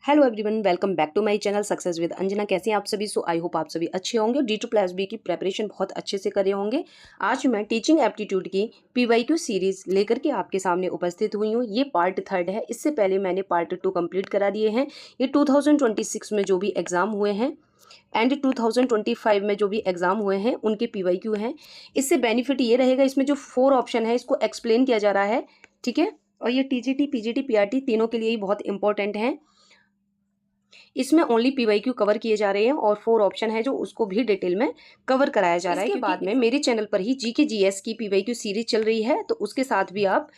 Hello everyone, welcome back to my channel success with Anjana. कैसे हैं आप सभी? आई होप आप सभी अच्छे होंगे और D2+B की प्रेपरेशन बहुत अच्छे से कर रहे होंगे। आज मैं टीचिंग एप्टीट्यूड की PYQ सीरीज लेकर के आपके सामने उपस्थित हुई हूँ। ये पार्ट 3 है। इससे पहले मैंने पार्ट 2 कंप्लीट करा दिए हैं। ये 2026 में जो भी एग्ज़ाम हुए हैं एंड 2025 में जो भी एग्ज़ाम हुए हैं उनके PYQ हैं। इससे बेनिफिट ये रहेगा, इसमें जो 4 ऑप्शन है इसको एक्सप्लेन किया जा रहा है, ठीक है। और ये TGT, PGT, PRT तीनों के लिए ही बहुत इंपॉर्टेंट हैं। इसमें ओनली PYQ कवर किए जा रहे हैं और 4 ऑप्शन है जो उसको भी डिटेल में कवर कराया जा रहा है। इसके बाद में मेरे चैनल पर ही GK GS की PYQ सीरीज चल रही है, तो उसके साथ भी आप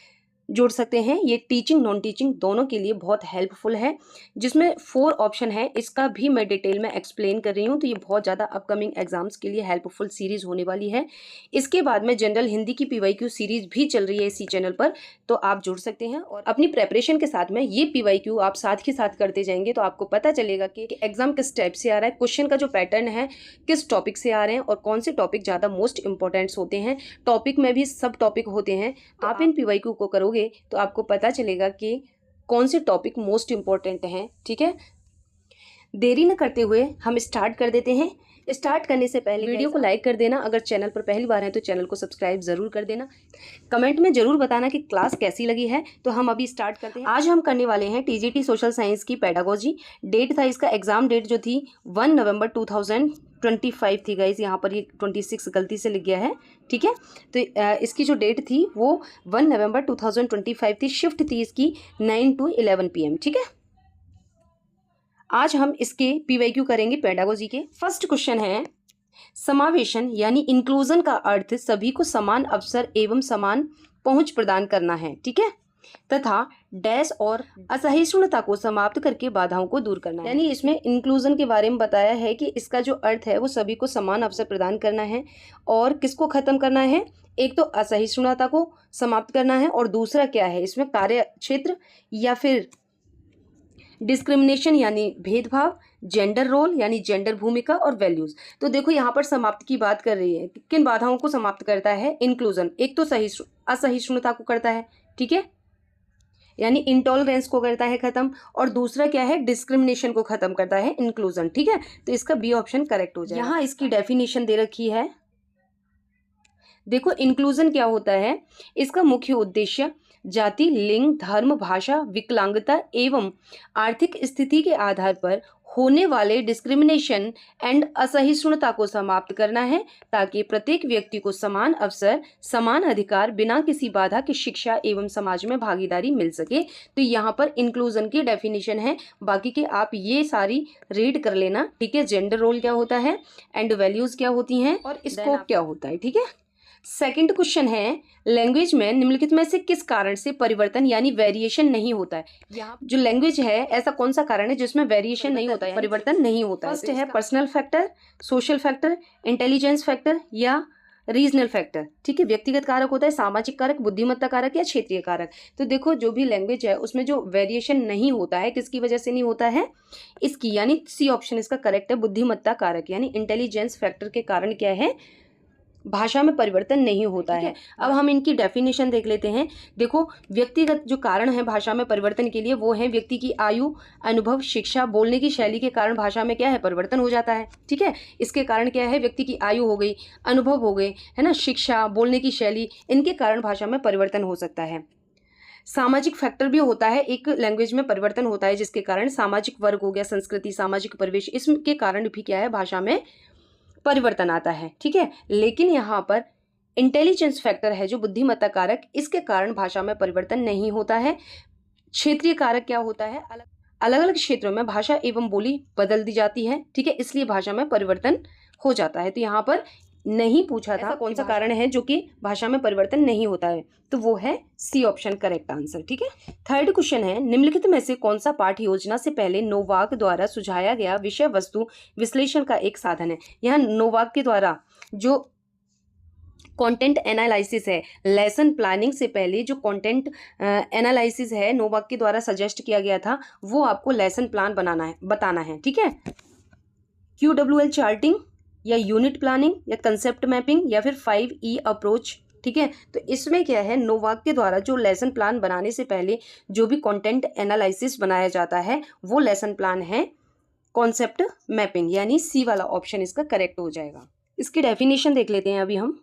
जोड़ सकते हैं। ये टीचिंग नॉन टीचिंग दोनों के लिए बहुत हेल्पफुल है, जिसमें 4 ऑप्शन है। इसका भी मैं डिटेल में एक्सप्लेन कर रही हूँ, तो ये बहुत ज़्यादा अपकमिंग एग्जाम्स के लिए हेल्पफुल सीरीज होने वाली है। इसके बाद में जनरल हिंदी की PYQ सीरीज भी चल रही है इसी चैनल पर, तो आप जुड़ सकते हैं। और अपनी प्रेपरेशन के साथ में ये PYQ आप साथ के साथ करते जाएंगे तो आपको पता चलेगा कि एग्जाम किस टाइप से आ रहा है, क्वेश्चन का जो पैटर्न है किस टॉपिक से आ रहे हैं और कौन से टॉपिक ज़्यादा मोस्ट इंपॉर्टेंट्स होते हैं। टॉपिक में भी सब टॉपिक होते हैं, तो आप इन PYQ को करोगे तो आपको पता चलेगा कि कौन से टॉपिक मोस्ट इंपॉर्टेंट हैं, ठीक है। देरी न करते हुए हम स्टार्ट कर देते हैं। स्टार्ट करने से पहले वीडियो को लाइक कर देना, अगर चैनल पर पहली बार है तो चैनल को सब्सक्राइब जरूर कर देना। कमेंट में जरूर बताना कि क्लास कैसी लगी है। तो हम अभी स्टार्ट करते हैं। आज हम करने वाले हैं TGT सोशल साइंस की पेडागोजी। डेट था इसका, एग्जाम डेट जो थी 1 नवंबर 2025 थी गाइज। यहाँ पर ये 26 गलती से लिख गया है, ठीक है। तो इसकी जो डेट थी वो 1 नवंबर 2025 थी। शिफ्ट थी इसकी 9 to 11 PM, ठीक है। आज हम इसके PYQ करेंगे पेडागोजी के। फर्स्ट क्वेश्चन है, समावेशन यानी इंक्लूजन का अर्थ सभी को समान अवसर एवं समान पहुंच प्रदान करना है, ठीक है, तथा डैश और असहिष्णुता को समाप्त करके बाधाओं को दूर करना है। यानी इसमें इंक्लूजन के बारे में बताया है कि इसका जो अर्थ है वो सभी को समान अवसर प्रदान करना है और किसको खत्म करना है। एक तो असहिष्णुता को समाप्त करना है और दूसरा क्या है, इसमें कार्य क्षेत्र या फिर डिस्क्रिमिनेशन यानी भेदभाव, जेंडर रोल यानी जेंडर भूमिका और वैल्यूज। तो देखो यहाँ पर समाप्त की बात कर रही है, किन बाधाओं को समाप्त करता है इंक्लूजन। एक तो असहिष्णुता को करता है, ठीक है, यानी इंटॉलरेंस को करता है खत्म, और दूसरा क्या है, डिस्क्रिमिनेशन को खत्म करता है इंक्लूजन, ठीक है। तो इसका B ऑप्शन करेक्ट हो जाएगा। यहाँ इसकी डेफिनेशन दे रखी है। देखो इंक्लूजन क्या होता है, इसका मुख्य उद्देश्य जाति, लिंग, धर्म, भाषा, विकलांगता एवं आर्थिक स्थिति के आधार पर होने वाले डिस्क्रिमिनेशन एंड असहिष्णुता को समाप्त करना है, ताकि प्रत्येक व्यक्ति को समान अवसर, समान अधिकार, बिना किसी बाधा के शिक्षा एवं समाज में भागीदारी मिल सके। तो यहाँ पर इंक्लूजन की डेफिनेशन है, बाकी के आप ये सारी रीड कर लेना, ठीक है। जेंडर रोल क्या होता है एंड वैल्यूज क्या होती हैं और स्कोप क्या होता है, ठीक है। सेकंड क्वेश्चन है, लैंग्वेज में निम्नलिखित में से किस कारण से परिवर्तन यानी वेरिएशन नहीं होता है। यहाँ जो लैंग्वेज है, ऐसा कौन सा कारण है जिसमें वेरिएशन नहीं होता है, परिवर्तन नहीं होता है। फर्स्ट है personal factor, social factor, intelligence factor या रीजनल फैक्टर, ठीक है। व्यक्तिगत कारक होता है, सामाजिक कारक, बुद्धिमत्ता कारक या क्षेत्रीय कारक। तो देखो जो भी लैंग्वेज है उसमें जो वेरिएशन नहीं होता है, किसकी वजह से नहीं होता है, इसकी, यानी C ऑप्शन इसका करेक्ट है, बुद्धिमत्ता कारक यानी इंटेलिजेंस फैक्टर के कारण क्या है, भाषा में परिवर्तन नहीं होता है। अब हम इनकी डेफिनेशन देख लेते हैं। देखो व्यक्तिगत जो कारण है भाषा में परिवर्तन के लिए वो है व्यक्ति की आयु, अनुभव, शिक्षा, बोलने की शैली के कारण भाषा में क्या है, परिवर्तन हो जाता है, ठीक है। इसके कारण क्या है, व्यक्ति की आयु हो गई, अनुभव हो गए, है ना, शिक्षा, बोलने की शैली, इनके कारण भाषा में परिवर्तन हो सकता है। सामाजिक फैक्टर भी होता है, एक लैंग्वेज में परिवर्तन होता है जिसके कारण सामाजिक वर्ग हो गया, संस्कृति, सामाजिक परिवेश, इसके कारण भी क्या है, भाषा में परिवर्तन आता है, ठीक है। लेकिन यहाँ पर इंटेलिजेंस फैक्टर है जो बुद्धिमत्ता कारक, इसके कारण भाषा में परिवर्तन नहीं होता है। क्षेत्रीय कारक क्या होता है, अलग अलग क्षेत्रों में भाषा एवं बोली बदल दी जाती है, ठीक है, इसलिए भाषा में परिवर्तन हो जाता है। तो यहाँ पर नहीं पूछा था कौन सा कारण है जो कि भाषा में परिवर्तन नहीं होता है, तो वो है C ऑप्शन करेक्ट आंसर, ठीक है। थर्ड क्वेश्चन है, निम्नलिखित में से कौन सा पाठ योजना से पहले नोवाक द्वारा सुझाया गया विषय वस्तु विश्लेषण का एक साधन है। यहाँ नोवाक के द्वारा जो कंटेंट एनालिसिस है, लेसन प्लानिंग से पहले जो कंटेंट एनालिसिस है नोवाक के द्वारा सजेस्ट किया गया था, वो आपको लेसन प्लान बताना है, ठीक है। QWL चार्टिंग या यूनिट प्लानिंग या कंसेप्ट मैपिंग या फिर 5E अप्रोच, ठीक है। तो इसमें क्या है, नोवाक के द्वारा जो लेसन प्लान बनाने से पहले जो भी कंटेंट एनालिसिस बनाया जाता है वो लेसन प्लान है कॉन्सेप्ट मैपिंग, यानी सी वाला ऑप्शन इसका करेक्ट हो जाएगा। इसकी डेफिनेशन देख लेते हैं अभी हम।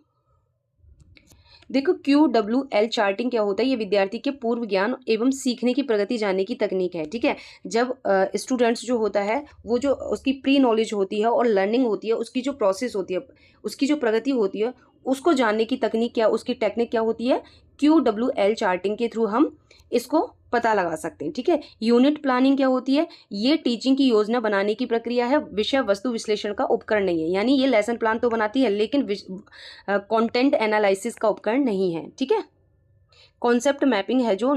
देखो QWL चार्टिंग क्या होता है, ये विद्यार्थी के पूर्व ज्ञान एवं सीखने की प्रगति जानने की तकनीक है। ठीक है, जब स्टूडेंट्स जो होता है वो जो उसकी प्री नॉलेज होती है और लर्निंग होती है, उसकी जो प्रोसेस होती है, उसकी जो प्रगति होती है, उसको जानने की तकनीक क्या, उसकी टेक्निक क्या होती है, QWL चार्टिंग के थ्रू हम इसको पता लगा सकते हैं। ठीक है, यूनिट प्लानिंग क्या होती है, ये टीचिंग की योजना बनाने की प्रक्रिया है, विषय वस्तु विश्लेषण का उपकरण नहीं है। यानी ये लेसन प्लान तो बनाती है लेकिन कंटेंट एनालिसिस का उपकरण नहीं है। ठीक है, कॉन्सेप्ट मैपिंग है जो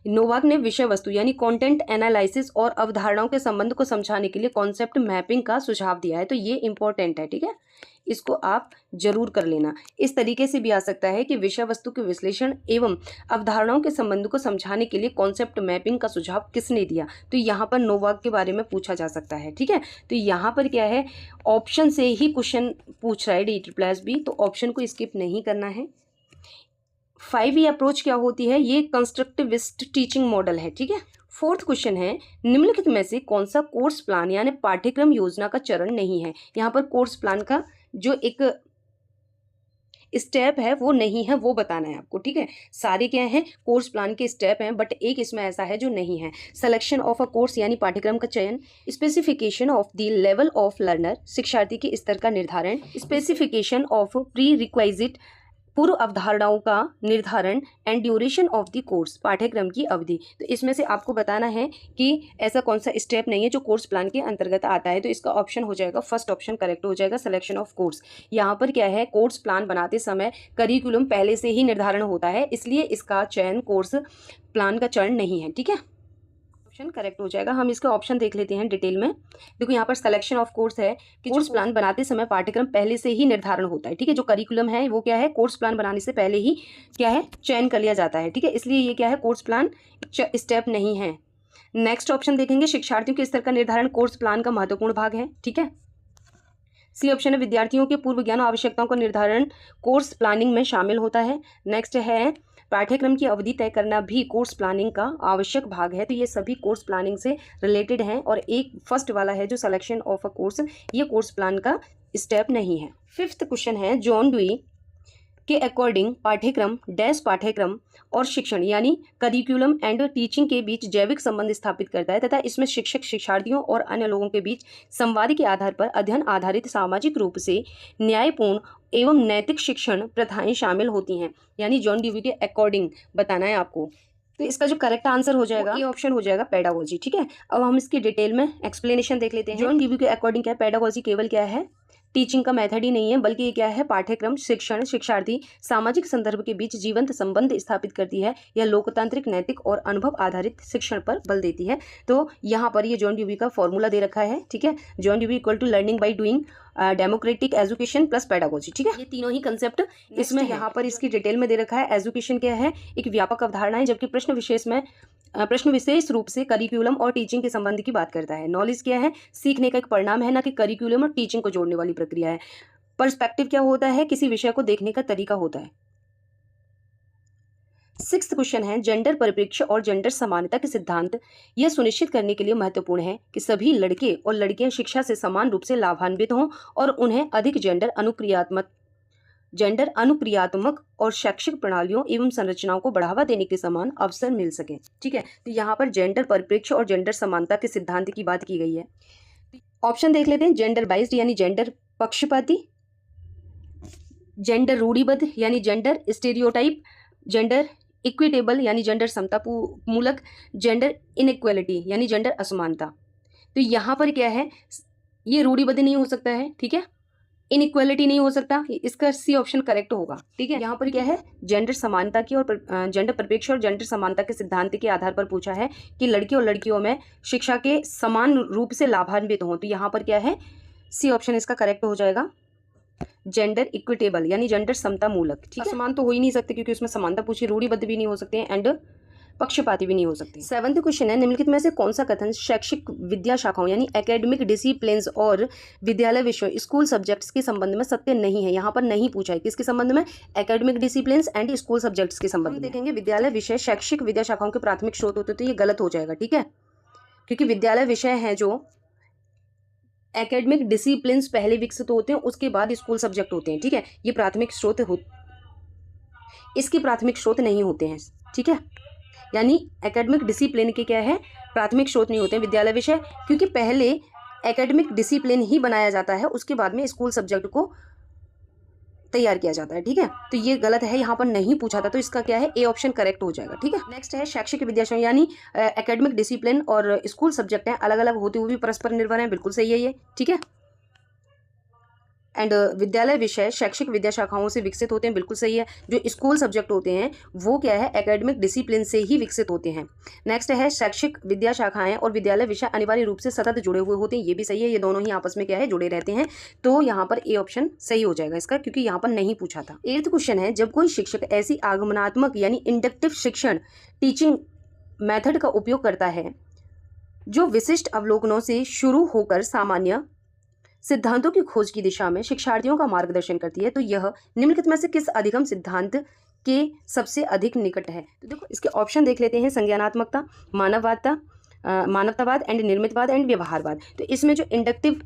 नोवाक ने विषय वस्तु यानी कंटेंट एनालिसिस और अवधारणाओं के संबंध को समझाने के लिए कॉन्सेप्ट मैपिंग का सुझाव दिया है। तो ये इंपॉर्टेंट है। ठीक है, इसको आप जरूर कर लेना। इस तरीके से भी आ सकता है कि विषय वस्तु के विश्लेषण एवं अवधारणाओं के संबंध को समझाने के लिए कॉन्सेप्ट मैपिंग का सुझाव किसने दिया, तो यहाँ पर नोवाक के बारे में पूछा जा सकता है। ठीक है, तो यहाँ पर क्या है, ऑप्शन से ही क्वेश्चन पूछ रहा है DEET+B, तो ऑप्शन को स्किप नहीं करना है। 5E अप्रोच क्या होती है, ये कंस्ट्रक्टिविस्ट टीचिंग मॉडल है। ठीक है, फोर्थ क्वेश्चन है, निम्नलिखित में से कौन सा कोर्स प्लान यानी पाठ्यक्रम योजना का चरण नहीं है। यहाँ पर कोर्स प्लान का जो एक स्टेप है वो नहीं है, वो बताना है आपको। ठीक है, सारे क्या हैं, कोर्स प्लान के स्टेप हैं, बट एक इसमें ऐसा है जो नहीं है। सिलेक्शन ऑफ अ कोर्स यानी पाठ्यक्रम का चयन, specification of the level of learner शिक्षार्थी के स्तर का निर्धारण, स्पेसिफिकेशन ऑफ प्री रिक्वाइजिट पूर्व अवधारणाओं का निर्धारण, and duration of the course पाठ्यक्रम की अवधि। तो इसमें से आपको बताना है कि ऐसा कौन सा स्टेप नहीं है जो कोर्स प्लान के अंतर्गत आता है। तो इसका ऑप्शन हो जाएगा, फर्स्ट ऑप्शन करेक्ट हो जाएगा, सिलेक्शन ऑफ कोर्स। यहाँ पर क्या है, कोर्स प्लान बनाते समय करिकुलम पहले से ही निर्धारण होता है, इसलिए इसका चयन कोर्स प्लान का चरण नहीं है। ठीक है, ऑप्शन करेक्ट हो जाएगा। हम इसके ऑप्शन देख लेते हैं डिटेल में। देखो यहाँ पर सिलेक्शन ऑफ कोर्स है कि कोर्स प्लान बनाते समय पाठ्यक्रम पहले से ही निर्धारण होता है। ठीक है, जो करिकुलम है वो क्या है, कोर्स प्लान बनाने से पहले ही क्या है, चयन कर लिया जाता है। ठीक है, इसलिए ये क्या है, कोर्स प्लान स्टेप नहीं है। नेक्स्ट ऑप्शन देखेंगे, शिक्षार्थियों के स्तर का निर्धारण कोर्स प्लान का महत्वपूर्ण भाग है। ठीक है, सी ऑप्शन है, विद्यार्थियों के पूर्व ज्ञान और आवश्यकताओं का निर्धारण कोर्स प्लानिंग में शामिल होता है। नेक्स्ट है, पाठ्यक्रम की अवधि तय करना भी कोर्स प्लानिंग का आवश्यक भाग है। तो ये सभी कोर्स प्लानिंग से रिलेटेड हैं, और एक फर्स्ट वाला है जो सिलेक्शन ऑफ अ कोर्स, ये कोर्स प्लान का स्टेप नहीं है। फिफ्थ क्वेश्चन है, जॉन ड्यूई के अकॉर्डिंग पाठ्यक्रम डैश पाठ्यक्रम और शिक्षण यानी करिकुलम एंड टीचिंग के बीच जैविक संबंध स्थापित करता है, तथा इसमें शिक्षक शिक्षार्थियों और अन्य लोगों के बीच संवाद के आधार पर अध्ययन आधारित सामाजिक रूप से न्यायपूर्ण एवं नैतिक शिक्षण प्रथाएं शामिल होती हैं। यानी जॉन ड्यूई के अकॉर्डिंग बताना है आपको। तो इसका जो करेक्ट आंसर हो जाएगा, ये ऑप्शन हो जाएगा पेडागोजी। ठीक है, अब हम इसकी डिटेल में एक्सप्लेनेशन देख लेते हैं। जॉन ड्यूई के अकॉर्डिंग क्या है, पेडागोजी केवल क्या है, टीचिंग का मेथड ही नहीं है, बल्कि ये क्या है, पाठ्यक्रम शिक्षण शिक्षार्थी सामाजिक संदर्भ के बीच जीवंत संबंध स्थापित करती है। यह लोकतांत्रिक नैतिक और अनुभव आधारित शिक्षण पर बल देती है। तो यहाँ पर ये जॉन ड्यूई का फॉर्मूला दे रखा है। ठीक है, John Dewey equal to learning by doing, democratic education plus pedagogy. ठीक है, ये तीनों ही कंसेप्ट इसमें यहाँ पर इसकी डिटेल में दे रखा है। एजुकेशन क्या है, एक व्यापक अवधारणा है, जबकि प्रश्न विशेष रूप से करिकुलम और टीचिंग के संबंध की बात करता है। नॉलेज क्या है, सीखने का एक परिणाम है, ना कि करिकुलम और टीचिंग को जोड़ने वाली प्रक्रिया है। पर्सपेक्टिव क्या होता है, किसी विषय को देखने का तरीका होता है। सिक्स्थ क्वेश्चन है, जेंडर परिप्रेक्ष्य और जेंडर समानता के सिद्धांत यह सुनिश्चित करने के लिए महत्वपूर्ण है कि सभी लड़के और लड़कियां शिक्षा से समान रूप से लाभान्वित हों और उन्हें अधिक जेंडर अनुक्रियात्मक और शैक्षिक प्रणालियों एवं संरचनाओं को बढ़ावा देने के समान अवसर मिल सके। ठीक है, तो यहाँ पर जेंडर परिप्रेक्ष्य और जेंडर समानता के सिद्धांत की बात की गई है। ऑप्शन देख लेते हैं, जेंडर बाइज्ड यानी जेंडर पक्षपाती, जेंडर रूढ़िबद्ध यानी जेंडर स्टेरियोटाइप, जेंडर इक्विटेबल यानी जेंडर समता मूलक, जेंडर इनइक्वालिटी यानी जेंडर असमानता। तो यहाँ पर क्या है, ये रूढ़िबद्ध नहीं हो सकता है। ठीक है, इनइक्वालिटी नहीं हो सकता, इसका सी ऑप्शन करेक्ट होगा। ठीक है, यहाँ पर क्या है, जेंडर समानता की और जेंडर परिप्रेक्ष्य और जेंडर समानता के सिद्धांत के आधार पर पूछा है कि लड़के और लड़कियों में शिक्षा के समान रूप से लाभान्वित हों। तो यहाँ पर क्या है, सी ऑप्शन इसका करेक्ट हो जाएगा, जेंडर इक्विटेबल यानी जेंडर समता मूलक। ठीक है, समान तो हो ही नहीं सकते क्योंकि उसमें समानता पूछी, रूढ़िबद्ध भी नहीं हो सकते हैं, एंड पक्षपाती भी नहीं हो सकते। 7th क्वेश्चन है, निम्नलिखित में से कौन सा कथन शैक्षिक विद्या शाखाओं यानी एकेडमिक डिसिप्लिन्स और विद्यालय विषयों स्कूल सब्जेक्ट्स के संबंध में सत्य नहीं है। यहाँ पर नहीं पूछा है, किसके संबंध में? Academic disciplines and school subjects के संबंध में। देखेंगे विद्यालय विषय शैक्षिक विद्या शाखाओं के प्राथमिक स्रोत होते, तो ये गलत हो जाएगा, ठीक है, क्योंकि विद्यालय विषय हैं जो एकेडमिक डिसिप्लिन्स पहले विकसित होते हैं, उसके बाद स्कूल सब्जेक्ट होते हैं, ठीक है। ये प्राथमिक स्रोत इसके प्राथमिक स्रोत नहीं होते हैं, ठीक है। यानी एकेडमिक डिसिप्लिन के क्या है, प्राथमिक स्रोत नहीं होते हैं विद्यालय विषय, क्योंकि पहले एकेडमिक डिसिप्लिन ही बनाया जाता है, उसके बाद में स्कूल सब्जेक्ट को तैयार किया जाता है, ठीक है। तो ये गलत है, यहाँ पर नहीं पूछा था, तो इसका क्या है, ए ऑप्शन करेक्ट हो जाएगा, ठीक है। नेक्स्ट है शैक्षिक विद्याशाखा यानी एकेडमिक डिसिप्लिन और स्कूल सब्जेक्ट हैं अलग अलग होते हुए भी परस्पर निर्भर हैं, बिल्कुल सही है ये, ठीक है। एंड विद्यालय विषय शैक्षिक विद्या शाखाओं से विकसित होते हैं, बिल्कुल सही है। जो स्कूल सब्जेक्ट होते हैं वो क्या है, एकेडमिक डिसिप्लिन से ही विकसित होते हैं। नेक्स्ट है शैक्षिक विद्या शाखाएं और विद्यालय विषय अनिवार्य रूप से सतत जुड़े हुए होते हैं, ये भी सही है, ये दोनों ही आपस में क्या है, जुड़े रहते हैं। तो यहाँ पर ए ऑप्शन सही हो जाएगा इसका, क्योंकि यहाँ पर नहीं पूछा था। 8th क्वेश्चन है, जब कोई शिक्षक ऐसी आगमनात्मक यानी इंडक्टिव शिक्षण टीचिंग मेथड का उपयोग करता है जो विशिष्ट अवलोकनों से शुरू होकर सामान्य सिद्धांतों की खोज की दिशा में शिक्षार्थियों का मार्गदर्शन करती है, तो यह निम्नलिखित में से किस अधिगम सिद्धांत के सबसे अधिक निकट है? तो देखो इसके ऑप्शन देख लेते हैं, संज्ञानात्मकता, मानवतावाद एंड निर्मितवाद एंड व्यवहारवाद। तो इसमें जो इंडक्टिव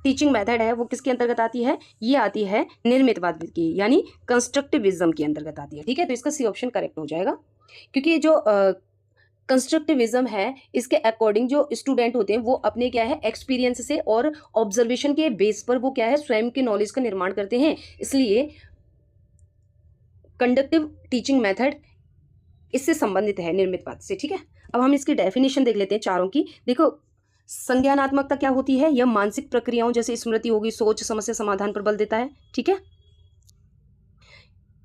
टीचिंग मेथड है वो किसके अंतर्गत आती है? ये आती है निर्मितवाद की, यानी कंस्ट्रक्टिविज्म के अंतर्गत आती है, ठीक है। तो इसका सी ऑप्शन करेक्ट हो जाएगा, क्योंकि जो कंस्ट्रक्टिविज्म है इसके अकॉर्डिंग जो स्टूडेंट होते हैं वो अपने क्या है, एक्सपीरियंस से और ऑब्जर्वेशन के बेस पर वो क्या है, स्वयं के नॉलेज का निर्माण करते हैं, इसलिए कंडक्टिव टीचिंग मेथड इससे संबंधित है निर्मितवाद से, ठीक है। अब हम इसकी डेफिनेशन देख लेते हैं चारों की। देखो संज्ञानात्मकता क्या होती है, यह मानसिक प्रक्रियाओं जैसे स्मृति होगी, सोच, समस्या समाधान पर बल देता है, ठीक है।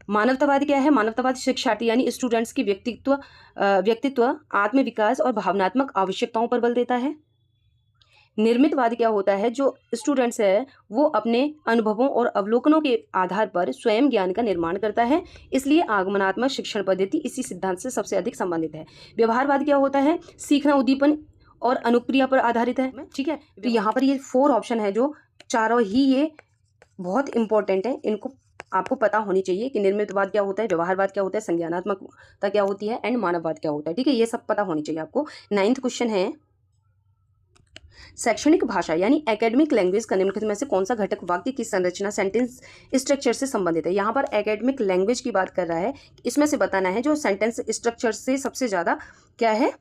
मानवतावाद क्या है, मानवतावाद शिक्षार्थी यानी स्टूडेंट्स की व्यक्तित्व आत्मविकास और भावनात्मक आवश्यकताओं पर बल देता है। निर्मितवाद क्या होता है, जो स्टूडेंट्स है वो अपने अनुभवों और अवलोकनों के आधार पर स्वयं ज्ञान का निर्माण करता है, इसलिए आगमनात्मक शिक्षण पद्धति इसी सिद्धांत से सबसे अधिक संबंधित है। व्यवहारवाद क्या होता है, सीखना उद्दीपन और अनुक्रिया पर आधारित है, ठीक है। तो यहाँ पर ये 4 ऑप्शन है जो चारों ही ये बहुत इंपॉर्टेंट है, इनको आपको पता होनी चाहिए कि निर्मितवाद क्या होता है, व्यवहारवाद क्या होता है, संज्ञानात्मकता क्या होती है एंड मानववाद क्या होता है, ठीक है। ये सब पता होनी चाहिए आपको। 9th क्वेश्चन है, शैक्षणिक भाषा यानी एकेडमिक लैंग्वेज का निम्नलिखित में से कौन सा घटक वाक्य की संरचना सेंटेंस स्ट्रक्चर से संबंधित है? यहाँ पर एकेडमिक लैंग्वेज की बात कर रहा है, इसमें से बताना है जो सेंटेंस स्ट्रक्चर से सबसे ज्यादा क्या है,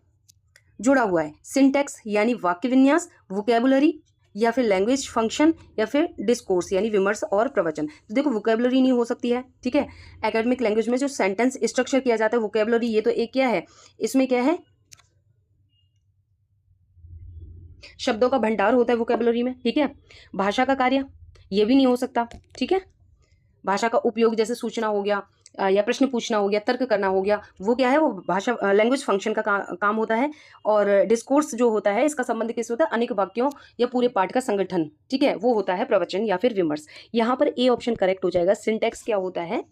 जुड़ा हुआ है। सिंटैक्स यानी वाक्य विन्यास, वोकैबुलरी या फिर लैंग्वेज फंक्शन या फिर डिस्कोर्स यानी विमर्श और प्रवचन। तो देखो वोकैबुलरी नहीं हो सकती है, ठीक है। एकेडमिक लैंग्वेज में जो सेंटेंस स्ट्रक्चर किया जाता है वोकैबुलरी, ये तो एक क्या है, इसमें क्या है, शब्दों का भंडार होता है वोकैबुलरी में, ठीक है। भाषा का कार्य ये भी नहीं हो सकता, ठीक है। भाषा का उपयोग जैसे सूचना हो गया या प्रश्न पूछना हो गया, तर्क करना हो गया, वो क्या है, वो भाषा लैंग्वेज फंक्शन का काम होता है। और डिस्कोर्स जो होता है इसका संबंध किससे होता है, अनेक वाक्यों या पूरे पाठ का संगठन, ठीक है, वो होता है प्रवचन या फिर विमर्श। यहाँ पर ए ऑप्शन करेक्ट हो जाएगा। सिंटैक्स क्या होता है,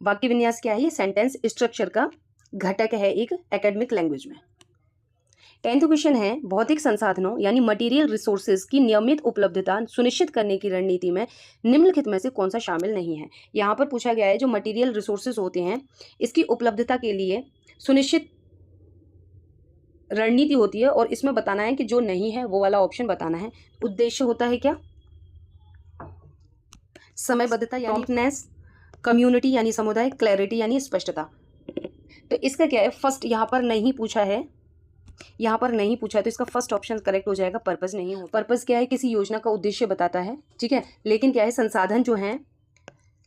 वाक्य विन्यास क्या है, ये सेंटेंस स्ट्रक्चर का घटक है एक एकेडमिक लैंग्वेज में। 10th क्वेश्चन है, भौतिक संसाधनों यानी मटेरियल रिसोर्सेज की नियमित उपलब्धता सुनिश्चित करने की रणनीति में निम्नलिखित में से कौन सा शामिल नहीं है? यहाँ पर पूछा गया है जो मटेरियल रिसोर्सेज होते हैं इसकी उपलब्धता के लिए सुनिश्चित रणनीति होती है, और इसमें बताना है कि जो नहीं है वो वाला ऑप्शन बताना है। उद्देश्य होता है क्या, समयबद्धता यानी प्रॉम्प्टनेस, कम्युनिटी यानी समुदाय, क्लैरिटी यानी स्पष्टता। तो इसका क्या है, फर्स्ट यहाँ पर नहीं पूछा है, यहाँ पर नहीं पूछा है, तो इसका फर्स्ट ऑप्शन करेक्ट हो जाएगा। पर्पस नहीं हो, पर्पस क्या है, किसी योजना का उद्देश्य बताता है, ठीक है। लेकिन क्या है, संसाधन जो हैं,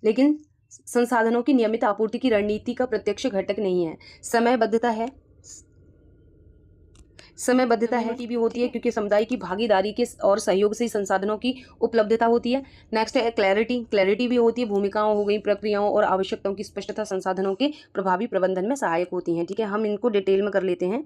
लेकिन संसाधनों की नियमित आपूर्ति की रणनीति का प्रत्यक्ष घटक नहीं है। समयबद्धता है, समयबद्धता है भी होती है क्योंकि समुदाय की भागीदारी के और सहयोग से ही संसाधनों की उपलब्धता होती है। नेक्स्ट है क्लैरिटी, क्लैरिटी भी होती है, भूमिकाओं हो गई, प्रक्रियाओं और आवश्यकताओं की स्पष्टता संसाधनों के प्रभावी प्रबंधन में सहायक होती हैं, ठीक है। हम इनको डिटेल में कर लेते हैं।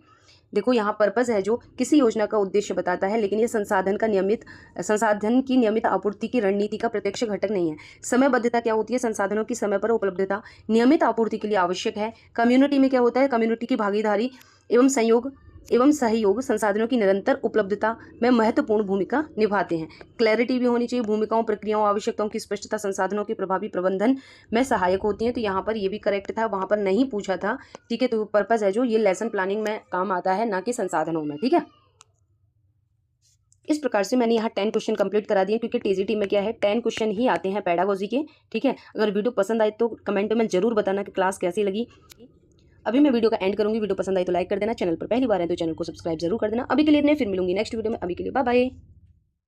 देखो यहाँ पर्पस है जो किसी योजना का उद्देश्य बताता है, लेकिन ये संसाधन की नियमित आपूर्ति की रणनीति का प्रत्यक्ष घटक नहीं है। समयबद्धता क्या होती है? संसाधनों की समय पर उपलब्धता नियमित आपूर्ति के लिए आवश्यक है। कम्युनिटी में क्या होता है? कम्युनिटी की भागीदारी एवं सहयोग संसाधनों की निरंतर उपलब्धता में महत्वपूर्ण भूमिका निभाते हैं। क्लैरिटी भी होनी चाहिए, भूमिकाओं, प्रक्रियाओं, आवश्यकताओं की स्पष्टता संसाधनों के प्रभावी प्रबंधन में सहायक होती हैं। तो यहाँ पर ये भी करेक्ट था, वहाँ पर नहीं पूछा था, ठीक है। तो पर्पस है जो ये लेसन प्लानिंग में काम आता है, ना कि संसाधनों में, ठीक है। इस प्रकार से मैंने यहाँ 10 क्वेश्चन कंप्लीट करा दिए, क्योंकि टीजीटी में क्या है 10 क्वेश्चन ही आते हैं पेडागोजी के, ठीक है। अगर वीडियो पसंद आए तो कमेंट में जरूर बताना कि क्लास कैसी लगी। अभी मैं वीडियो का एंड करूंगी। वीडियो पसंद आई तो लाइक कर देना, चैनल पर पहली बार है तो चैनल को सब्सक्राइब जरूर कर देना। अभी के लिए इतने, फिर मिलूंगी नेक्स्ट वीडियो में। अभी के लिए बाय बाय।